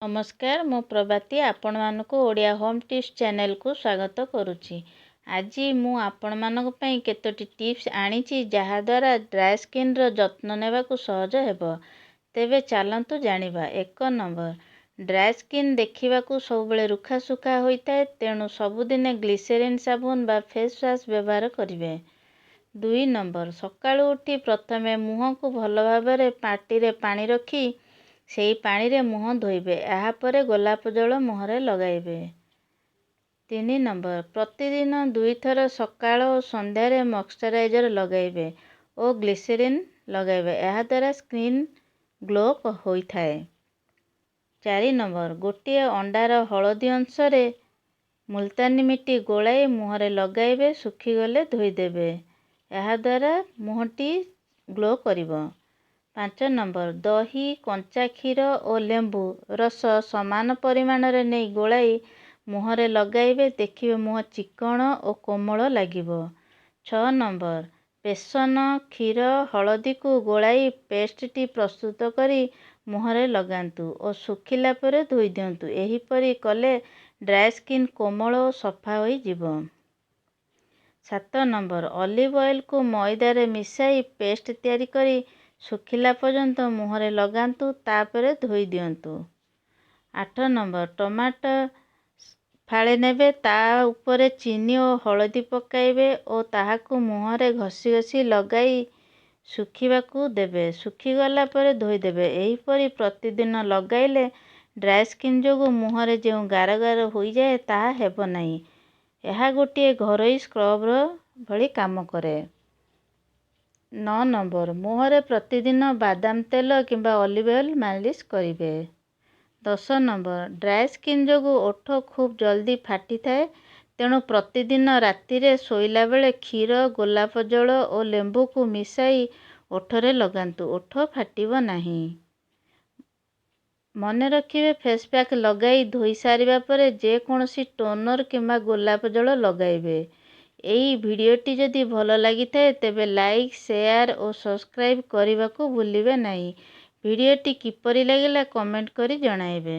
नमस्कार मु प्रभाती आपण मानक ओडिया होम टिप्स चैनल को स्वागत करुच्ची। आज मु आपण मानक पई केतोटी टिप्स आनीची जहा द्वारा ड्राई स्किन रो जत्न नेबा को सहज हेबो। तेबे चलंतु जानिबा। 1 नंबर ड्राई स्किन देखिबा को सब बेले रुखा सुखा होइताय, तेणु सबुदिने ग्लिसरीन साबुन बा फेस वाश व्यवहार करिवे। 2 नंबर सकाळु उठी प्रथमे मुह को भल भाबरे पाटी रे पानी रखी सेई पानी रे मुह धोइबे। एहा परे गोलाप जल मुहरे लगाइबे। 3 नंबर प्रतिदिन 2 थर सकाळ और संध्या रे मॉइश्चराइजर लगाइबे और ग्लिसरीन लगाइबे। एहा द्वारा स्किन ग्लो होइथाय। 4 नंबर गोटिए अंडार हलदी अंश रे मुल्तानी मिट्टी गोलाई मुहरे लगाइबे, सुखी गले धोइदेबे। एहा द्वारा मुहटी ग्लो करिवो। 5 नंबर दही, कंचा क्षीर और लेंबू रस समान परिमाण रे नहीं गोलाई मुहरे लगाइबे, देखिबे मुह चिकण और कोमल लागिबो। 6 नंबर बेसन, क्षीर, हलदी को गोलाई पेस्टटी प्रस्तुत करी मुहरे लगांतु और सुखिला परे धोई दियंतु। एही परी कले ड्राई स्किन कोमल और सफा होई जिवो। 7 नंबर ऑलिव ऑयल को मैदा रे मिसाई पेस्ट तैयारी करी सुखिला पर्यंत मुहरे लगांतु, तापरे धोई दियंतु। 8 नंबर टमाटो फाळे नेबे, ता उपरे चीनी और हलदी पकाइबे और ताहाकु मुहरे घसी घसी लगाई सुखिबाकू देबे। सुखी गला परे धोई देबे। एही परी प्रतिदिन लगाइले ड्राई स्किन जोगु मुहरे जेउ गार गार होई जाए ताहा हेबो नाही। एहा गोटिए घरोई स्क्रब भली काम करे। 9 नंबर मुहरे प्रतिदिन बादाम तेल किंबा ऑलिव ऑयल मालिश करिवे। 10 नंबर ड्राई स्किन जोगु ओठ खूब जल्दी फाटी थाए, तेणु प्रतिदिन राति रे सोइला बेले क्षीर, गोलाप जल और लेंबू को मिसाई ओठरे लगांतु, ओठ फाटिबो नाही। मने रखिबे फेस पैक लगाई धोई सारिबा परे जे कोनोसी टोनर किंबा गोलाप जल लगाइबे। एई भिडियोटी जदि भल लागिथाए तेबे लाइक, शेयर और सब्सक्राइब करने को भूलिबे नहीं। भिडियोटी किपरि लागिला कमेंट करी जणाइबे।